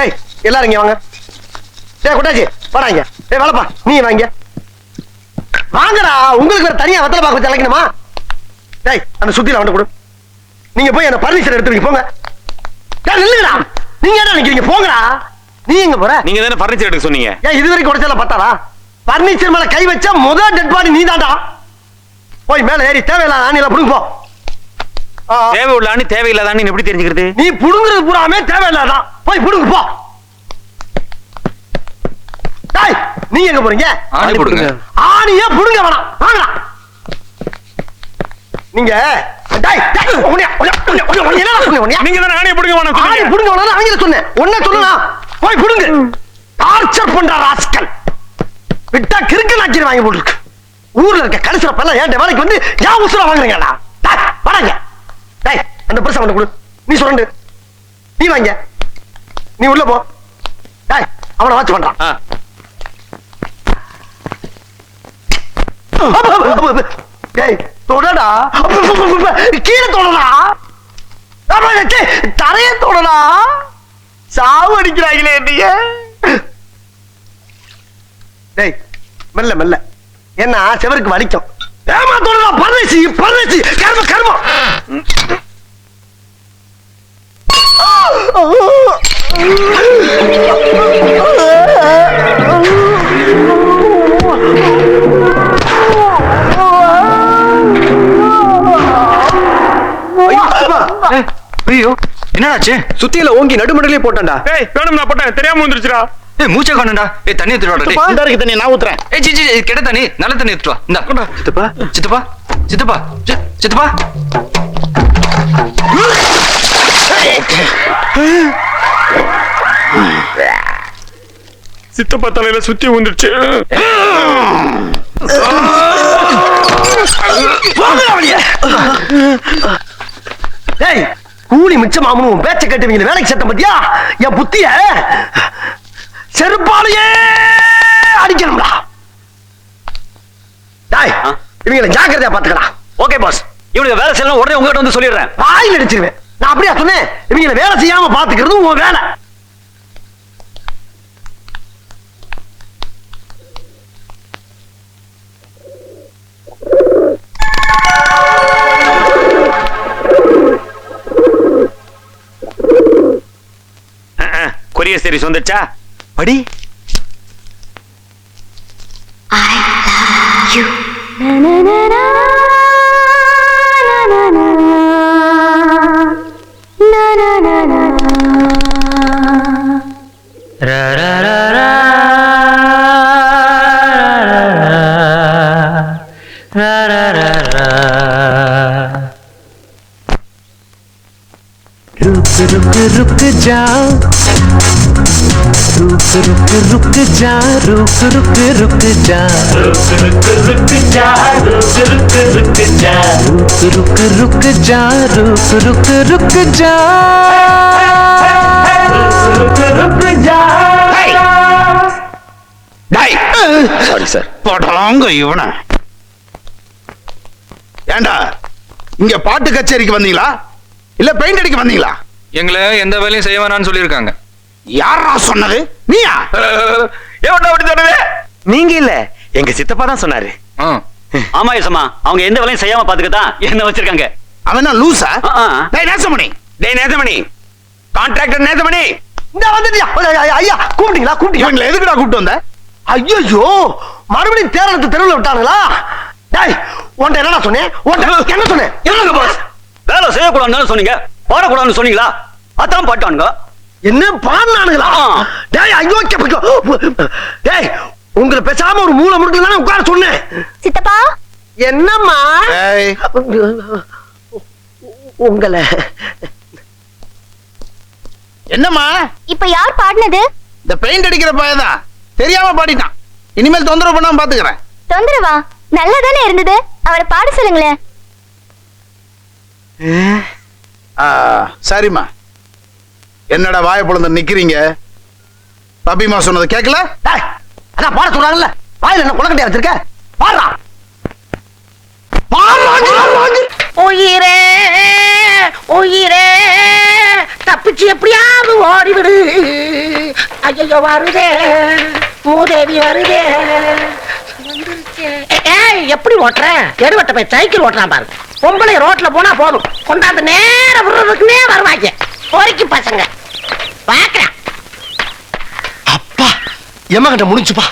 டேய் எல்லாரும் இங்க வாங்க. டேய் குட்டாச்சி வாடாங்க. டேய் வளப்பா நீ வாங்க. வாங்கடா, உங்களுக்கு வேற தனியா வெத்தலை பாக்கு வச்சு அழைக்கணுமா? டேய் அந்த சுத்தியில வந்து கொடு. நீங்க போய் அந்த பர்னிச்சர் எடுத்துட்டு போங்க. டேய் நில்லுங்கடா. நீங்க என்ன நினைக்கிறீங்க? போங்கடா. நீ எங்க போற? நீங்க தானே பர்னிச்சர் எடுக்க சொன்னீங்க. ஏன் இது வரைக்கும் உடைச்சல பத்தாடா? பர்னிச்சர் மேல கை வச்சா முதல் டெட் பாடி நீ தான்டா. போய் மேல ஏறி தேவையில்லாத ஆணில புடுங்க போ. தேவை உள்ள ஆணி தேவையில்லாத ஆணி எப்படி தெரிஞ்சுக்கிறது? நீ புடுங்குறது பூராமே தேவையில்லாதான். போய் புடுங்க போ. டேய் நீ எங்க போறீங்க? ஆணி புடுங்க. ஆணியே புடுங்க வேணாம். வாங்கடா. நீங்க டேய் டேய் என்னடா சொன்னீங்க? நீங்க தானே ஆணியை புடுங்க வேணாம் ஆணி சொன்னீங்க. புடுங்க வேணாம் அவங்கள சொன்னேன். ஒண்ணே சொல்லலாம். போய் புடுங்க. டார்ச்சர் பண்ற ராஸ்கல். விட்டா கிறுக்கு நாக்கி வாங்கி போட்டுருக்கு. ஊர்ல இருக்க கடைசில பல்ல ஏன் வேலைக்கு வந்து ஏன் உசுர வாங்குறீங்கடா? டேய் வாங்க. டேய் அந்த பிரச்சனை வந்து கொடு. நீ சொல்லு. நீ வாங்க. நீ உள்ள போ. டேய் அவனை வாட்ச் பண்றான். டேய் தொடடா. கீழே தொடடா. தரைய தொடடா. சாவு அடிக்கிறாங்களே நீங்க. டேய் மெல்ல மெல்ல. என்ன செவருக்கு வலிக்கும். ஏமா தொடடா. பரதேசி பரதேசி கர்ம கர்ம. ஐயோ என்னடாச்சு? சுத்தியில ஓங்கி நடுமடலே போட்டான்டா. ஏய் வேணும் நான் போட்டேன் தெரியாம வந்துருச்சுடா. ஏய் மூச்சை காணடா. ஏய் தண்ணி எடுத்துட்டு வாடா. டேய் இந்த இருக்கு தண்ணி நான் ஊத்துறேன். ஏய் ஜி கெட்ட தண்ணி நல்ல தண்ணி எடுத்துட்டு வா. இந்தா சித்தப்பா சித்தப்பா சித்தப்பா சித்தப்பா. சித்தப்பா தலையில சுத்தி வந்துருச்சு. டேய் கூலி மிச்சமாமனும் பேச்ச கேட்டுவீங்க வேலைக்கு சத்தம் பத்தியா? என் புத்திய செருப்பாலேயே அடிக்கணும்டா. டேய் இவங்களை ஜாக்கிரதையா பாத்துக்கலாம். Okay boss. இவனுக்கு வேலை செய்யலாம் உடனே உங்ககிட்ட வந்து சொல்லிடுறேன். வாயில் அடிச்சிருவேன். நான் அப்படியா சொன்னேன்? இவங்களை வேலை செய்யாம பாத்துக்கிறது உன் வேலை. கொரியர் சீரிஸ் வந்துச்சா? படி. रुक रुक जाओ रुक रुक रुक जा रुक रुक रुक जा रुक रुक रुक जा रुक रुक रुक जा रुक रुक रुक जा रुक रुक रुक जा रुक रुक जा. டேய் சாரி சார். போடலாங்க இவனை. ஏண்டா இங்க பாட்டு கச்சேரிக்கு வந்தீங்களா இல்ல பெயிண்ட் அடிக்க வந்தீங்களா? எங்களை எந்த வேலையும் செய்ய வேணாம்னு சொல்லியிருக்காங்க. யாரா சொன்னது? நீயா? எவன்டா அப்படி சொன்னது? நீங்க இல்ல எங்க சித்தப்பா தான் சொன்னாரு. ஆமா யசமா, அவங்க எந்த வேலையும் செய்யாம பாத்துக்கதான் என்ன வச்சிருக்காங்க. அவனா லூசா? டேய் நேசமணி. டேய் நேசமணி, கான்ட்ராக்டர் நேசமணி. இந்த வந்துட்டியா? ஐயா கூப்பிட்டீங்களா? இவங்களை எதுக்குடா கூப்பிட்டு வந்த? ஐயோ மறுபடியும் தேரத்து தெருவில் விட்டானுங்களா? டேய் உன்ட்ட என்னடா சொன்னேன்? உன்ட்ட என்ன சொன்னேன்? என்னங்க பாஸ், வேலை செய்யக்கூடாதுன்னு சொன்னீங்க, பாடக்கூடாதுன்னு சொன்னீங்களா? அதான் பாட்டானுங்க. என்ன பாடுனானுங்களா? டேய் ஐயோ டேய் உங்களை பேசாம ஒரு மூளை முடுக்கல தானே உட்கார சொன்னேன். சித்தப்பா என்னம்மா? ஏய் உங்களை என்னம்மா? இப்ப யார் பாடினது? இந்த பெயிண்ட் அடிக்கிற பையன்தான் தெரியாம பாடிட்டான். இனிமேல் தொந்தரவு பண்ணாம பாத்துக்கிறேன். தொந்தரவா? நல்லாதானே இருந்தது, அவரை பாட சொல்லுங்களேன். சரிம்மா. என்னடா வாய பொழுது நிக்கிறீங்க? பபிமா சொன்னது கேட்கல? டேய் அதான் பாட சொல்றாங்கல்ல, வாயில என்ன குளக்கட்டையா வச்சிருக்க? பாடுறா பாடுறா. உயிரே உயிரே தப்பிச்சு எப்படியாவது ஓடிவிடு. ஐயோ வருதே, மூதேவி வருதே. ஏய், எப்படி ஓட்டுற? எடுவட்ட போய் சைக்கிள் ஓட்டுறான் பாரு. பொம்பளை ரோட்ல போனா போதும், கொண்டாந்து நேர விடுறதுக்குன்னே வருவாங்க பொறுக்கி பசங்க. பாக்குறேன். அப்பா எம்ம கண்ட முடிஞ்சுப்பா.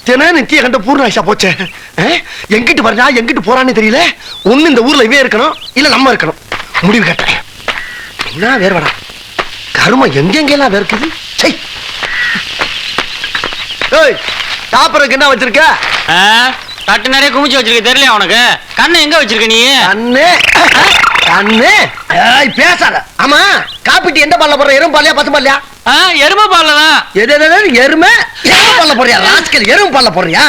தினம் நித்திய கண்ட பூர்ணாயிஷா போச்சே. எங்கிட்டு வர்றா எங்கிட்டு போறான்னு தெரியல. ஒண்ணு இந்த ஊர்ல இவே இருக்கணும், இல்ல நம்ம இருக்கணும். முடிவு கேட்டேன். என்ன வேறுவடா கருமம் எங்கெங்கெல்லாம் வேர்க்குது. சை. ஏய், சாப்பிடறதுக்கு என்ன வச்சிருக்க? தட்டு நிறைய குமிச்சு வச்சிருக்க, தெரியல உனக்கு? கண்ணு எங்க வச்சிருக்க நீ? கண்ணு கண்ணு. ஏய், பேசாத. ஆமா, காப்பிட்டு எந்த பால்ல போடுற? எறும்பு பால்லையா பசு பால்லையா? எருமை பால்லதான். எருமை பால்ல போறியா? ராஸ்கல், எறும்பு பால்ல போறியா?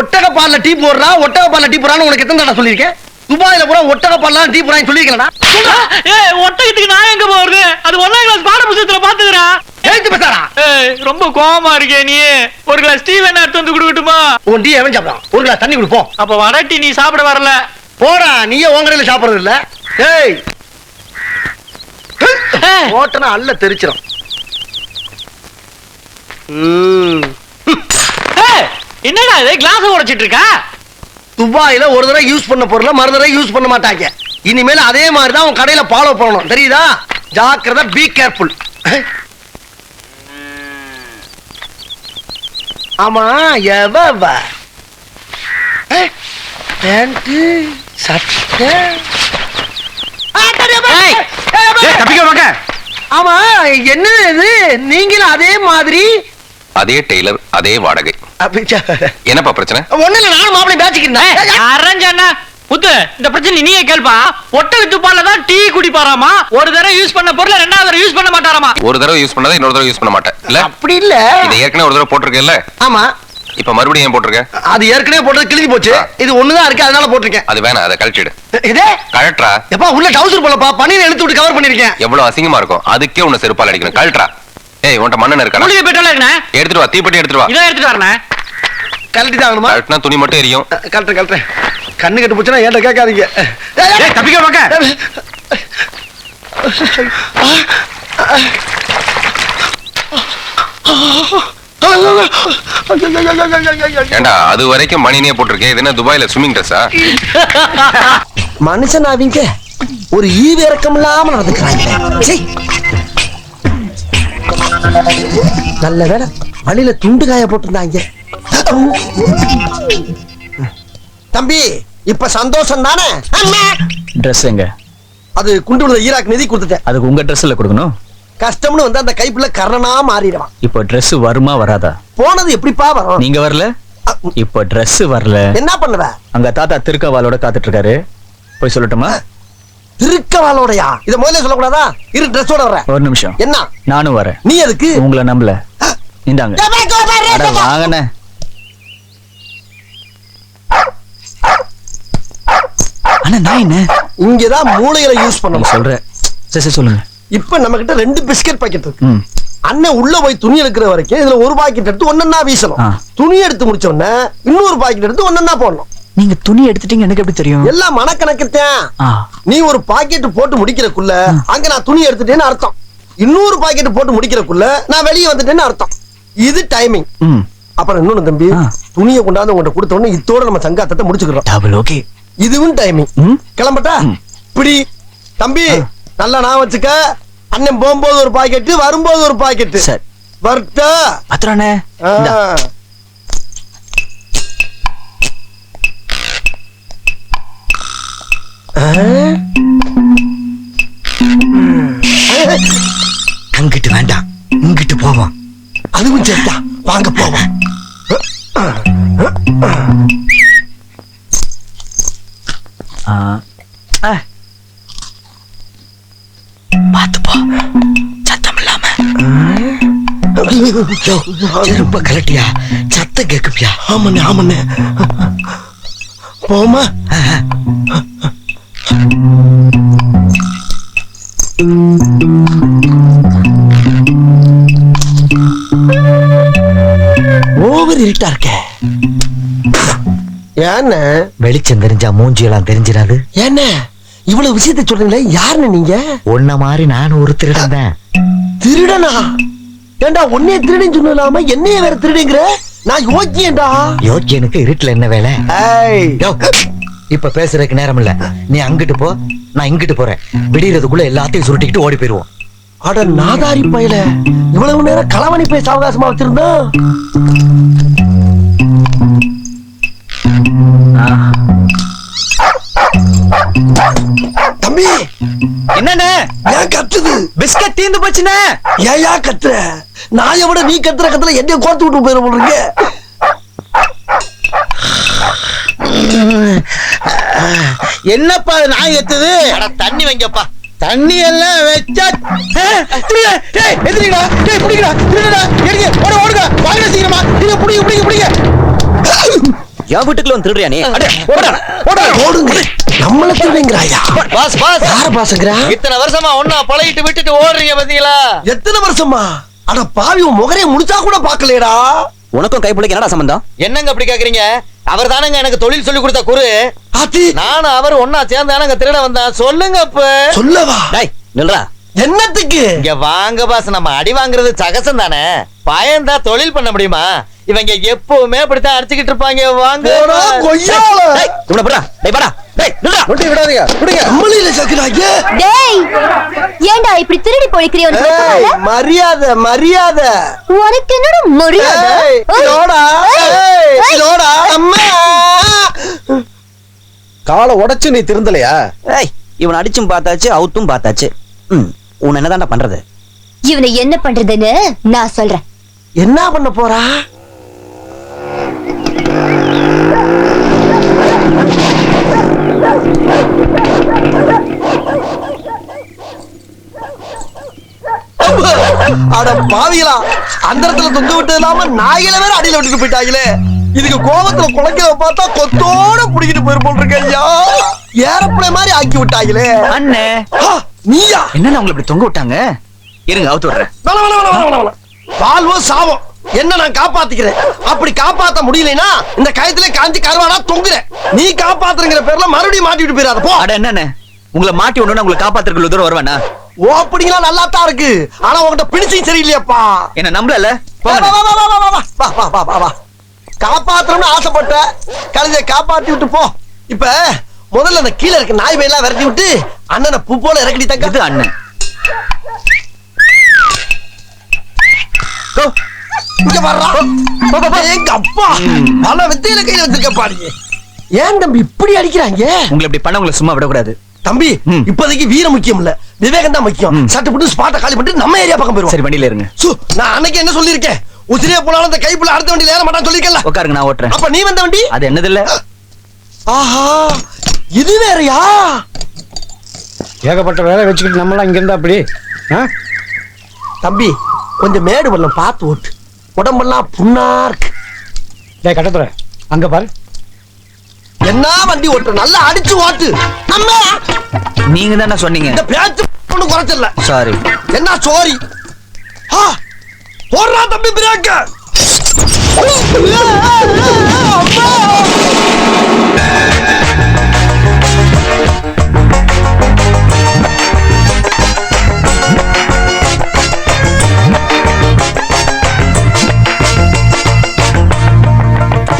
ஒட்டக பால்ல டீ போடுறா, ஒட்டக பால்ல டீ போறான்னு உனக்கு எத்தனை தடவை சொல்லியிருக்கேன்? துபாயில பூரா ஒட்டக பால்ல டீ போறான்னு சொல்லிருக்கலடா. ஒட்டகத்துக்கு நான் எங்க போறது? அது 1ஆம் கிளாஸ் பாட புத்தகத்துல பாத்துக்கிறேன். எழுத்து பேசாரா? ரொம்ப கோவமா இருக்கே நீ. ஒரு கிளாஸ் டீ வேணா எடுத்து வந்து கொடுக்கட்டுமா? உன் டீ எவன் சாப்பிடான்? ஒரு கிளாஸ் தண்ணி கொடுப்போம். அப்ப வடட்டி நீ சாப்பிட வரல. போடா, நீயே உங்கடையில சாப்பிடுறது இல்ல. ஏய், ஓட்டனா அல்ல தெரிச்சிடும். என்னடா இது கிளாஸ் உடைச்சிட்டு இருக்கா? துபாயில ஒரு தடவை யூஸ் பண்ண பொருளை மறு தடவை யூஸ் பண்ண மாட்டாங்க. இனிமேல் அதே மாதிரி தான் உன் கடையில ஃபாலோ பண்ணணும், தெரியுதா? ஜாக்கிரதை, பி கேர்ஃபுல். ஆமா, எவ பேண்ட் சட்டை. ஆமா, என்ன இது? நீங்களும் அதே மாதிரி? அதே டெய்லர், அதே வாடகை. என்னப்பா பிரச்சனை? ஒண்ணு இல்ல, நானும் மாப்பிள்ளை பேசிக்கிறேன். அரஞ்சண்ணா புத்து, இந்த பிரச்சனை நீயே கேள்பா. ஒட்டக துப்பால தான் டீ குடிப்பாராமா. ஒரு தடவை யூஸ் பண்ண பொருளை ரெண்டாவது தடவை யூஸ் பண்ண மாட்டாராமா. ஒரு தடவை யூஸ் பண்ணாத இன்னொரு தடவை யூஸ் பண்ண மாட்டேன் இல்ல? அப்படி இல்ல. இதை ஏற்கனவே ஒரு தடவை போட்டிருக்கேன்ல? ஆமா. இப்ப மறுபடியும் ஏன் போட்டிருக்க? அது ஏற்கனவே போட்டது கிழிஞ்சு போச்சு. இது ஒண்ணுதான் இருக்கு, அதனால போட்டிருக்கேன். அது வேணாம், அதை கழட்டிடு. இதே கழட்றா. எப்பா உள்ள டவுசர் போலப்பா, பனியை எடுத்து விட்டு கவர் பண்ணிருக்கேன். எவ்வளவு அசிங்கமா இருக்கும், அதுக்கே உன்னை செருப்பால் அடிக்கணும். கழட்றா. ஏய், உன்ட்ட மண்ணெண்ணெய் இருக்கா? மூலிகை பெட்ரோல் இருக்குண்ணே. எடுத்துட்டு வா, தீப்பெட்டி எடுத்துட்டு வா. இதை எடுத்துட்டு வரேண்ணே. கழட்டி தான் ஆகணுமா? கழட்டினா துணி மட்டும் எரியும். கழட்டுறேன். கண்ணு கட்டு போச்சுன்னா ஏன்ட்ட கேட்காதீங்க. தப்பிக்க பாக்க. ஏண்டா, அது வரைக்கும் மணினே போட்டிருக்கேன். இது என்ன துபாயில ஸ்விம்மிங் ட்ரெஸ்ஸா? மனுஷன் அவங்க ஒரு ஈவு இறக்கம் இல்லாம நடந்துக்கிறாங்க. நல்ல வேலை வழியில துண்டு காய போட்டிருந்தாங்க. தம்பி, இப்ப சந்தோஷம் தானே? ட்ரெஸ் எங்க? அது குண்டு விழுந்த ஈராக் நிதி கொடுத்துட்டேன். அதுக்கு உங்க ட்ரெஸ்ல கொடுக்கணும். கஷ்டம்னு வந்து அந்த கைப்புல கர்ணனா மாறிடுவான். இப்போ Dress வருமா வராதா? போனது எப்படிப்பா வரும்? நீங்க வரல, இப்போ Dress வரல. என்ன பண்ணுவ? அங்க தாத்தா திருக்கவாலோட காத்துட்டு இருக்காரு. போய் சொல்லட்டுமா? திருக்கவாலோடயா? இத முதல்ல சொல்லக்கூடாதா? இரு, ட்ரெஸ்ஸோட வரேன். ஒரு நிமிஷம். என்ன? நானும் வரேன். நீ எதுக்கு? உங்களை நம்பல. இந்தாங்க. அட வாங்கண்ணே. அண்ணா நான் என்ன? இங்கதான் மூளைகளை யூஸ் பண்ணணும். சொல்றேன். சரி சொல்லுங்க. இப்ப நம்ம கிட்ட 2 பிஸ்கட் பாக்கெட் இருக்கு. அண்ணன் உள்ள போய் துணி எடுக்கிற வரைக்கும் இதுல ஒரு பாக்கெட் எடுத்து ஒன்னொன்னா வீசணும். துணி எடுத்து முடிச்ச உடனே இன்னொரு பாக்கெட் எடுத்து ஒன்னொன்னா போடணும். நீங்க துணி எடுத்துட்டீங்க, எனக்கு எப்படி தெரியும்? எல்லாம் மனக்கணக்குத்தான். நீ ஒரு பாக்கெட் போட்டு முடிக்கிறக்குள்ள அங்க நான் துணி எடுத்துட்டேன்னு அர்த்தம். இன்னொரு பாக்கெட் போட்டு முடிக்கிறக்குள்ள நான் வெளியே வந்துட்டேன்னு அர்த்தம். இது டைமிங். அப்புறம் இன்னொன்னு தம்பி, துணியை கொண்டாந்து உங்கள்கிட்ட கொடுத்த உடனே இதோட நம்ம சங்காத்தத்தை முடிச்சுக்கிறோம். Double okay. இதுவும் டைமிங். கிளம்பட்டா? இப்படி தம்பி நல்லா நான் வச்சுக்க. அண்ணன் போகும்போது ஒரு பாக்கெட், வரும்போது ஒரு பாக்கெட். சரி வர்த்தா பத்திரானே. அங்கிட்டு வேண்டாம், இங்கிட்டு போவோம். அதுவும் சரிதா, வாங்க போவோம். பாத்து போ, சத்தம் இல்லாம. செருப்ப கலட்டியா? சத்தம் கேக்குப்பியா? ஆமண்ணே ஆமண்ணே. போமா. ஓவர் இருட்டா இருக்க. ஏன்ன வெளிச்சம் தெரிஞ்சா மூஞ்சியெல்லாம் தெரிஞ்சிடாது. என்ன இவ்வளவு விஷயத்தை சொல்றீங்களே? யாருன்னு நீங்க? உன்ன மாதிரி நான் ஒரு திருடன் தான். திருடனா? ஏண்டா உன்னைய திருடின்னு சொல்லாம என்னைய வேற திருடுங்கிற? நான் யோக்கியேன்டா. யோக்கியனுக்கு இருட்டுல என்ன வேலை? ஏய், இப்ப பேசுறதுக்கு நேரம் இல்ல. நீ அங்கிட்டு போ, நான் இங்கிட்டு போறேன். விடியறதுக்குள்ள எல்லாத்தையும் சுருட்டிக்கிட்டு ஓடி போயிருவோம். அட நாதாரி பயல, இவ்வளவு நேரம் களவணி பேச அவகாசமா வச்சிருந்தா. தம்பி என்னண்ணே ஏன் கத்துது? பிஸ்கட் தீந்து போச்சுண்ணே. ஏயா கத்துற? நாயை விட நீ கத்துற கத்துல என்னைய கோர்த்து விட்டு போயிட போடுறீங்க. என்னப்பா நான் எத்துது? தண்ணி வைங்கப்பா. தண்ணி எல்லாம் வச்சா என் வீட்டுக்குள்ள வந்து திருடுறியா நீ? ஓடுங்க, நம்மள திருடுங்கிறாயா? பாஸ் பாஸ், யார பாசங்கறா? இத்தனை வருஷமா ஒண்ணா பழகிட்டு விட்டுட்டு ஓடுறீங்க பாத்தீங்களா? எத்தனை வருஷமா? அட பாவி, உன் முகரைய முடிச்சா கூட பாக்கலையடா. உனக்கும் கைப்புள்ளைக்கு என்னடா சம்பந்தம்? என்னங்க அப்படி கேக்குறீங்க? அவர் தானங்க எனக்கு தொழில் சொல்லி கொடுத்த குரு. ஆத்தி, நானும் அவர் ஒன்னா சேர்ந்தானங்க திருட வந்தேன். சொல்லுங்க இப்ப. சொல்லவா? டேய் நில்றா. என்னத்துக்கு? இங்க வாங்க பாஸ், நம்ம அடி வாங்குறது சகசம் தானே. பயந்தா தொழில் பண்ண முடியுமா? இவங்க எப்பவுமே அப்படித்தான் அடிச்சுக்கிட்டு இருப்பாங்க. வாங்க போடா, கொய்யால. இவனை போடா. டேய் போடா. டேய் நில்றா. முட்டி விடாதீங்க. புடிங்க. நம்மளில சக்கராங்க. டேய், ஏண்டா இப்படி திருடி போய்க்கிறிய? ஏய், மரியாதை மரியாதை. உனக்கு என்னடா மரியாதை? ஏய், இதோடா. ஏய், இதோடா. அம்மா, காலை உடைச்சு நீ திருந்தலையா? ஏய், இவன் அடிச்சும் பார்த்தாச்சு, அவுத்தும் பார்த்தாச்சு. உன் என்னதான்டா பண்றது? இவனை என்ன பண்றதுன்னு நான் சொல்றேன். என்ன பண்ண போறா? அட பாவிகளா, அந்த இடத்துல தொங்க விட்டு இல்லாம நாயில வேற அடியில விட்டுட்டு போயிட்டாங்களே. இதுக்கு கோபத்துல குலைக்கிறத பார்த்தா கொத்தோட புடிக்கிட்டு போயிருப்போம் இருக்கு. ஐயா, ஏறப்பட மாதிரி ஆக்கி விட்டாங்களே. அண்ணே, நீயா? என்னன்னு உங்களை இப்படி தொங்க விட்டாங்க? இருங்க, அவுத்து விடுறேன். வாழ்வோ சாவோ என்ன நான் காப்பாத்திக்கிறேன். அப்படி காப்பாத்த முடியலனா இந்த கயத்திலே காஞ்சி கருவாடா தொங்குறேன். நீ காப்பாத்துறங்கிற பேர்ல மறுபடியும் மாட்டிட்டு போயிடாத போ. அட என்னண்ணே, உங்களை மாட்டி ஒண்ணு உங்களை காப்பாத்துறதுக்கு தூரம் வருவானா? ஓப்பனிங்களா நல்லா தான் இருக்கு, ஆனா உங்ககிட்ட பிடிச்சும் சரியில்லையாப்பா. என்ன நம்பல? காப்பாத்தணும்னு ஆசைப்பட்ட கழுதையை காப்பாத்தி விட்டு போ. இப்ப முதல்ல அந்த கீழே இருக்க நாய் பையெல்லாம் விரட்டி விட்டு அண்ணனை பூ போல இறக்கடி தங்க. இது அண்ணன். இங்க வர்றா. எங்க அப்பா பல வித்தையில கையில வச்சிருக்கப்பா. நீங்க ஏன் தம்பி இப்படி அடிக்கிறாங்க? உங்களை இப்படி பண்ண உங்களை சும்மா விடக்கூடாது தம்பி. இப்போதைக்கு வீரம் முக்கியம் இல்ல, விவேகம் தான் முக்கியம். சட்டு போட்டு ஸ்பாட்டை காலி பண்ணிட்டு நம்ம ஏரியா பக்கம் போயிருவோம். சரி, வண்டியில இருங்க. நான் அன்னைக்கு என்ன சொல்லியிருக்கேன்? உசிரியா போனாலும் அந்த கைப்புள்ள அடுத்த வண்டியில ஏற மாட்டான்னு சொல்லிருக்கல. உட்காருங்க, நான் ஓட்டுறேன். அப்ப நீ வந்த வண்டி அது என்னது இல்ல? ஆஹா, இது வேறயா? ஏகப்பட்ட வேலை வச்சுக்கிட்டு நம்மளாம் இங்க இருந்தா அப்படி தம்பி, கொஞ்சம் மேடு பள்ளம் பார்த்து ஓட்டு. உடம்பெல்லாம் புண்ணா இருக்கு. டேய் கட்டத்துற, அங்க பாரு. என்ன வண்டி ஓட்டு, நல்லா அடிச்சு ஓட்டு. அம்மா, நீங்க தானே சொன்னீங்க. இந்த பேச்சு ஒண்ணு குறைச்சல. சாரி. என்ன சோரி? போடுறா தம்பி பிரேக்க.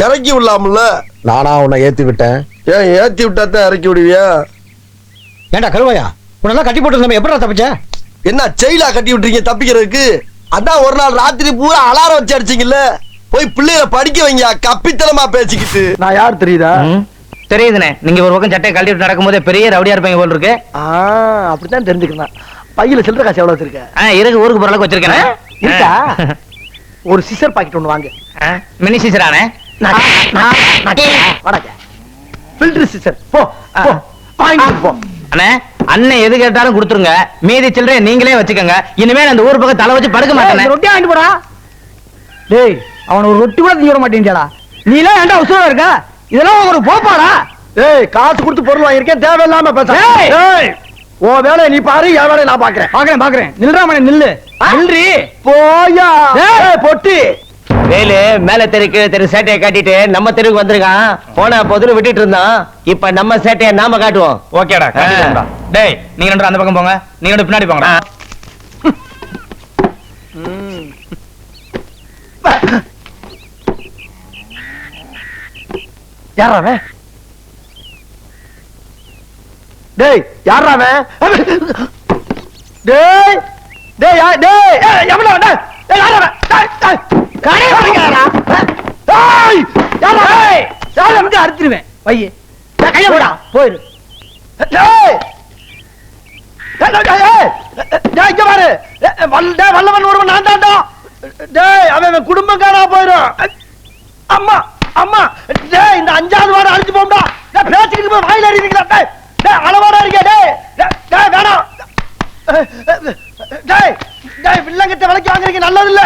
இறக்கி விடலாம்ல. நானா உன்னை ஏத்தி விட்டேன்? ஏன் ஏத்தி விட்டா தான் இறக்கி விடுவியா? ஏண்டா கருவாயா, உன்னெல்லாம் கட்டி போட்டு நம்ம எப்படா தப்பிச்ச? என்ன செயலா கட்டி விட்டுறீங்க தப்பிக்கிறதுக்கு? அதான் ஒரு நாள் ராத்திரி பூரா அலாரம் வச்சு அடிச்சீங்கல்ல. போய் பிள்ளைகளை படிக்க வைங்க, கப்பித்தனமா பேசிக்கிட்டு. நான் யார் தெரியுதா? தெரியுதுண்ணே, நீங்க ஒரு பக்கம் சட்டையை கழட்டி நடக்கும் போதே பெரிய ரவுடியா இருப்பீங்க போல இருக்கு. அப்படித்தான் தெரிஞ்சுக்கலாம். பையில சில்லற காசு எவ்வளவு வச்சிருக்க? இருக்கு, ஊருக்கு போற அளவுக்கு வச்சிருக்கேன். இருக்கா? ஒரு சிசர் பாக்கெட் ஒண்ணு வாங்க. மினி சீசரானே. ஃபில்டர் சிசர் போ வாங்கிட்டு போ. அண்ணே, அண்ணன் எது கேட்டாலும் கொடுத்துருங்க, மீதி சில்லறைய நீங்களே வச்சுக்கோங்க. இனிமே அந்த ஊர் பக்கம் தலை வச்சு படுக்க மாட்டேன். ரொட்டி வாங்கிட்டு போடா. டேய், அவன் ஒரு ரொட்டி கூட திங்க மாட்டேன்டா. நீ எல்லாம் ஏன்டா உசுரா இருக்க? இதெல்லாம் ஒரு போப்பாடா. ஏய், காசு கொடுத்து பொருள் வாங்கியிருக்கேன், தேவையில்லாம பேச. உன் வேலையை நீ பாரு, என் வேலையை நான் பாக்குறேன். பாக்குறேன். நில்றா மணி, நில்லு. நில்றி. போயா பொட்டி. வேலு மேல தெருக்கு தெரு சேட்டையை காட்டிட்டு நம்ம தெருவுக்கு வந்திருக்கான். போன பொதுல விட்டுட்டு இருந்தான். இப்ப நம்ம சேட்டையை நாம காட்டுவோம். ஓகேடா, டேய் நீங்க ரெண்டு அந்த பக்கம் போங்க, நீங்க ரெண்டு பின்னாடி போங்கடா. யாரா அவன்? டேய் யாரா அவன்? டேய் டேய் டேய் எவனா டேய் யாரா அவன்? டேய் காரே வரங்கடா. டேய் யாரா? யாரா வந்து அறுத்துருவேன். பைய கைய போடா போயிரு. டேய் டேய் இங்க பாரு. வல்லவன் ஒருவன் நான் தான்டா. டேய் அவன் குடும்பக்காரா போயிரும். அம்மா அம்மா டேய் இந்த அஞ்சாவது வாரம் அழிஞ்சு போம்டா. டேய் பேசிக்கிட்டு போய் வாயில எறிவீங்களா? டேய் டேய் அளவாடா இருக்கே. டேய் டேய் வேணாம். டேய் டேய் வில்லங்கத்தை விலைக்கு வாங்குறீங்க நல்லது இல்ல.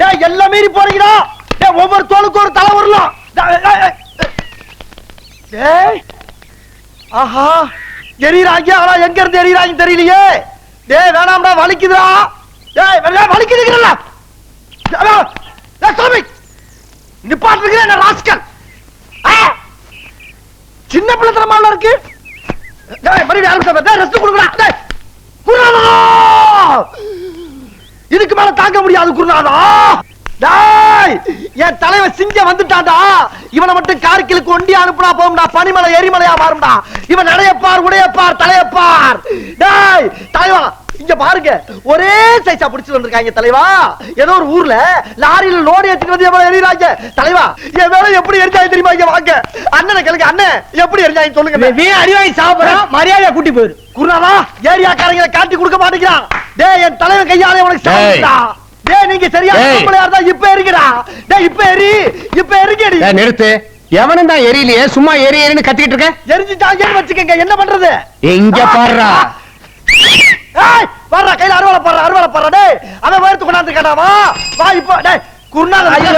டேய் எல்லாம் மீறி போறீங்கடா. டேய் ஒவ்வொரு தோளுக்கு ஒரு தலை வரலாம். டேய் ஆஹா எரியறாங்க. ஆனா எங்க இருந்து எரியறாங்க தெரியலையே. டேய் வேணாம்டா வலிக்குதுடா. டேய் வலிக்குதுங்கறல. டேய் சாமி நிப்பாட்டுங்க என்ன ராஸ்கல். சின்ன பிள்ளை தரமால இருக்கு. டேய் மறுபடியும் யாரும் டேய் ரெஸ்ட் கொடுங்கடா. டேய் குருநாதா இதுக்கு மேல தாங்க முடியாது குருநாதா. டேய் என் தலைவன் சிங்க வந்துட்டான்டா. இவனை மட்டும் கார்கிலுக்கு ஒண்டி அனுப்புனா போகும்டா. பனிமலை எரிமலையா மாறும்டா. இவன் நடையப்பார் உடையப்பார் தலையப்பார். டேய் தலைவா இங்க பாருங்க ஒரே சைஸா பிடிச்சு வந்திருக்காங்க தலைவா. ஏதோ ஒரு ஊர்ல லாரியில லோடு ஏத்திட்டு வந்து எவ்வளவு எரியுறாங்க தலைவா. என் வேலை எப்படி எரிஞ்சாங்க தெரியுமா? இங்க வாங்க அண்ணனை கேளுங்க. அண்ணன் எப்படி எரிஞ்சாங்க சொல்லுங்க. நீ அடிவாங்கி சாப்பிடுறான் மரியாதையா கூட்டி போயிரு. குருநாதா ஏரியாக்காரங்களை காட்டி கொடுக்க மாட்டேங்கிறான். டேய் என் தலைவன் கையாலே உனக்கு சாப்பிட்டா. டேய் நீங்க சரியா நம்மள யாரா இப்ப எரிங்கடா. டேய் இப்ப எரிங்கடி. நிறுத்து. எவனும் தான் எரியலையே சும்மா எரியன்னு கத்திட்டு இருக்க. எரிஞ்சிட்டாங்கன்னு வச்சுக்கங்க என்ன பண்றது? எங்க பாடுறா. ஏய் வர்றா கையில அறுவாலை பாடுறா. டேய் அவன் வேர்த்து கொண்டாந்து கேட்டா வா வா இப்போ. டேய் குருநாதர் ஐயா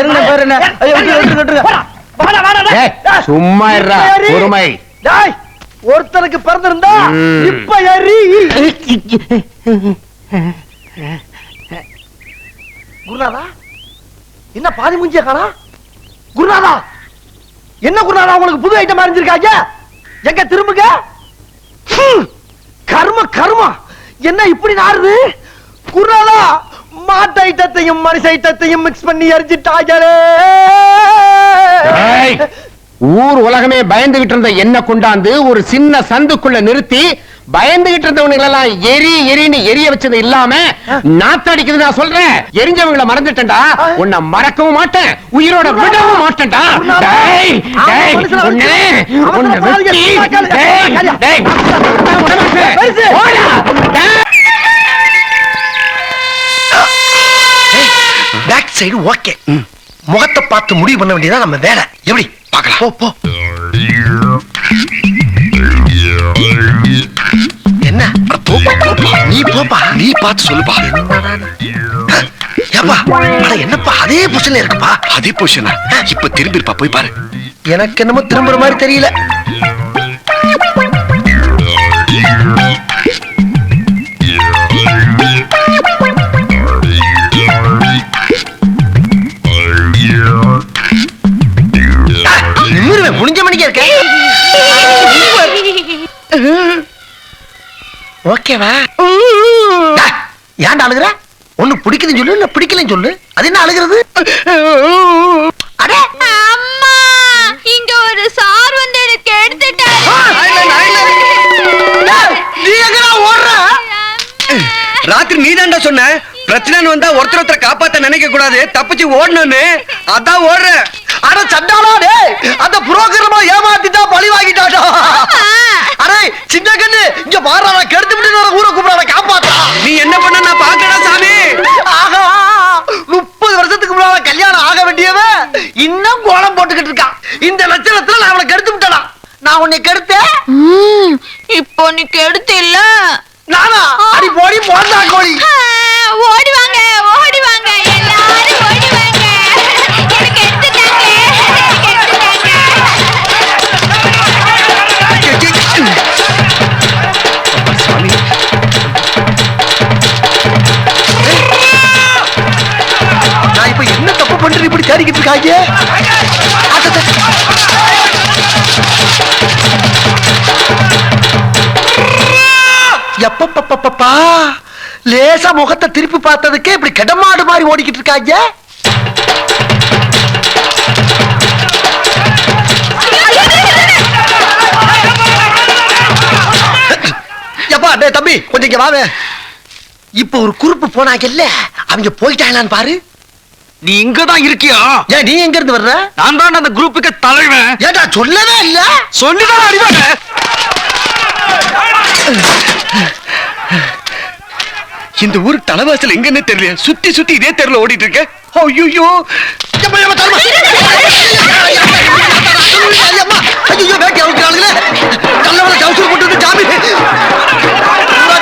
இருங்க பேர் என்ன? ஐயோ விட்டுருங்க. வாடா வாடா டேய் சும்மா இருடா பொறுமை. டேய் ஒருத்தருக்கு பிறந்திருந்தா இப்ப எரி. குருநாதா என்ன பாதி மூஞ்சிய காணா? குருநாதா என்ன குருநாதா உங்களுக்கு புது ஐட்டம் அறிஞ்சிருக்காங்க? எங்க திரும்புங்க. கர்ம கர்மா என்ன இப்படி நாறுது? குருநாதா மாட்டு ஐட்டத்தையும் மனுஷ ஐட்டத்தையும் மிக்ஸ் பண்ணி எரிஞ்சிட்டாங்களே. ஊர் உலகமே பயந்துகிட்டு இருந்த என்ன கொண்டாந்து ஒரு சின்ன சந்துக்குள்ள நிறுத்தி பயந்துகிட்டு இருந்தவங்க எல்லாம் எரின்னு எரிய வச்சது இல்லாம நாத்தடிக்குது. நான் சொல்றேன் எரிஞ்சவங்களை மறந்துட்டேன்டா. உன்னை மறக்கவும் மாட்டேன் உயிரோட விடவும் மாட்டேன்டா. Back side okay. முகத்தை பார்த்து முடிவு பண்ண வேண்டியதான் நம்ம வேலை. எப்படி பார்க்கலாம்? போ என்ன நீ போப்பா. நீ பார்த்து சொல்லுப்பா. ஏப்பா என்னப்பா அதே பொசிஷன்ல இருக்குப்பா. அதே பொசிஷனா? இப்ப திரும்பிருப்பா போய் பாரு. எனக்கு என்னமோ திரும்புற மாதிரி தெரியல. முடிஞ்ச மணிக்கு இருக்க ஓகேவா? ஏன்டா அழுகுற? ஒண்ணு பிடிக்குதுன்னு சொல்லு இல்ல பிடிக்கலன்னு சொல்லு. அது என்ன அழுகிறது? அம்மா இங்க ஒரு சார் வந்து எனக்கு எடுத்துட்டாரு. நீ எங்கடா ஓடுற? ராத்திரி நீதான்டா சொன்ன பிரச்சனை வந்தா ஒருத்தர் காப்பாத்த நினைக்க கூடாது தப்பிச்சு ஓடணும்னு. அதான் ஓடுற. அட சண்டாளா டேய் அந்த புரோகிராம ஏமாத்திட்டா பழி வாங்கிட்டாடா. அடே சின்ன கண்ணு இங்க பாறா கெடுத்து விட்டு ஊரை கூப்பிடுறா காப்பாத்தா. நீ என்ன பண்ண நான் பாக்கடா சாமி. ஆஹா 30 வருஷத்துக்கு முன்னால கல்யாணம் ஆக வேண்டியவன் இன்னும் கோலம் போட்டுக்கிட்டு இருக்கான். இந்த லட்சணத்துல நான் அவளை கெடுத்து விட்டடா. நான் உன்னை கெடுத்தேன். இப்போ நீ கெடுத்து இல்ல நானா? அடி போடி போண்டா கோழி. ஓடி வாங்க எல்லாரும் ஓடி வாங்க. எனக்கு எடுத்துட்டாங்க. நான் இப்ப என்ன தப்பு பண்றேன் இப்படி தேடிக்கிட்டு இருக்காங்க? எப்பப்பா லேசா முகத்தை திருப்பி பார்த்ததுக்கே இப்படி கடமாடு மாதிரி ஓடிக்கிட்டு இருக்காங்க. எப்பா டேய் தம்பி கொஞ்சம் இங்க வாவே. இப்ப ஒரு குறுப்பு போனாங்கல்ல, அவங்க போயிட்டாங்களான்னு பாரு. நீ இங்கதான் இருக்கியா? ஏன் நீ எங்க இருந்து வர்ற? நான் தான் அந்த குரூப்புக்கு தலைவன். ஏடா சொல்லவே இல்ல. சொல்லிதான் அறிவாங்க. இந்த ஊர் தலைவாசல் எங்கன்னு தெரியல. சுத்தி சுத்தி இதே தெருல ஓடிட்டு இருக்க. ஐயோ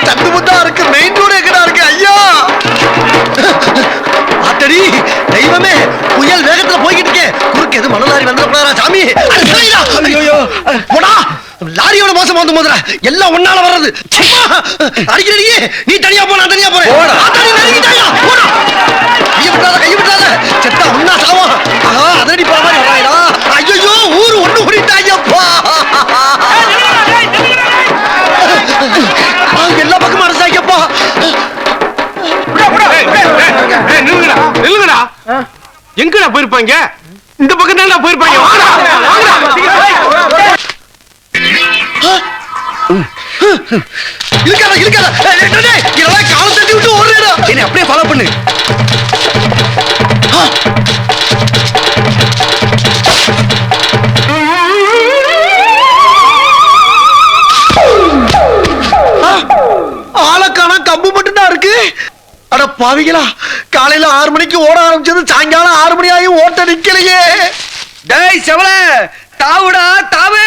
சந்து முத்தா இருக்கு. மெயின் ரோடு எங்கடா இருக்கு? ஐயா ஆத்தடி தெய்வமே, புயல் வேகத்துல போய்கிட்டு இருக்கே. குறுக்கு எது மணலாரி வந்துடக்கூடாதா சாமி? ஐயோ போடா, லாரியோட மோசம் வந்து முதல்ல எல்லாம் ஒன்னால வர்றது. அடிக்கிறடி, நீ தனியா போ, நான் தனியா போறேன். கையை விட்டாத செத்தா உன்னா சாவம். ஆஹா அதடி போற மாதிரி வராயடா. ஐயோ ஊரு ஒண்ணு ஓடிட்டாயப்பா. எல்லா பக்கமும் அரசாங்கப்பா. நில்லுங்கடா. எங்கடா போயிருப்பாங்க? இந்த பக்கம் தான் போயிருப்பாங்க. இருக்காத இருக்காத, இதெல்லாம் காலை தட்டி விட்டு ஓடுறா. என்னை அப்படியே ஃபாலோ பண்ணு. ஆளக்கான கம்பு மட்டும் தான் இருக்கு. அட பாவிகளா, காலையில 6 மணிக்கு ஓட ஆரம்பிச்சது சாயங்காலம் 6 மணி ஆகி ஓட்ட நிக்கலையே. டேய் செவல, தாவுடா தாவு.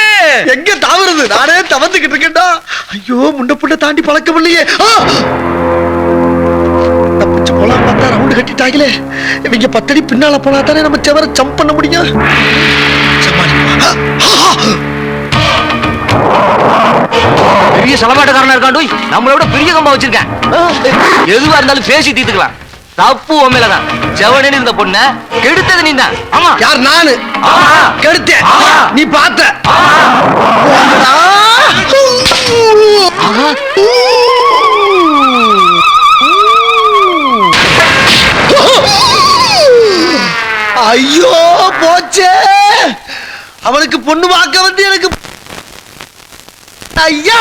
எங்க தாவுறது? நானே தவந்துகிட்டு இருக்கேன்டா. ஐயோ முண்ட புண்ட தாண்டி பழக்கம் இல்லையே. தப்பிச்சு போலாம் பார்த்தா ரவுண்டு கட்டிட்டாங்களே. இவங்க 10 அடி பின்னால போனா தானே நம்ம செவரை ஜம்ப் பண்ண முடியும். பெரிய சலமாட்டக்காரனா இருக்கான். நம்மளை விட பெரிய கம்பா வச்சிருக்கேன். எதுவா இருந்தாலும் பேசி தீர்த்துக்கலாம். தப்பு உண்மையிலதான். செவனேன்னு இருந்த பொண்ண கெடுத்தது நீ தான். ஆமா. யார்? நானு கெடுத்தேன். நீ பார்த்த. ஐயோ போச்சே. அவனுக்கு பொண்ணு பார்க்க வந்து எனக்கு ஐயா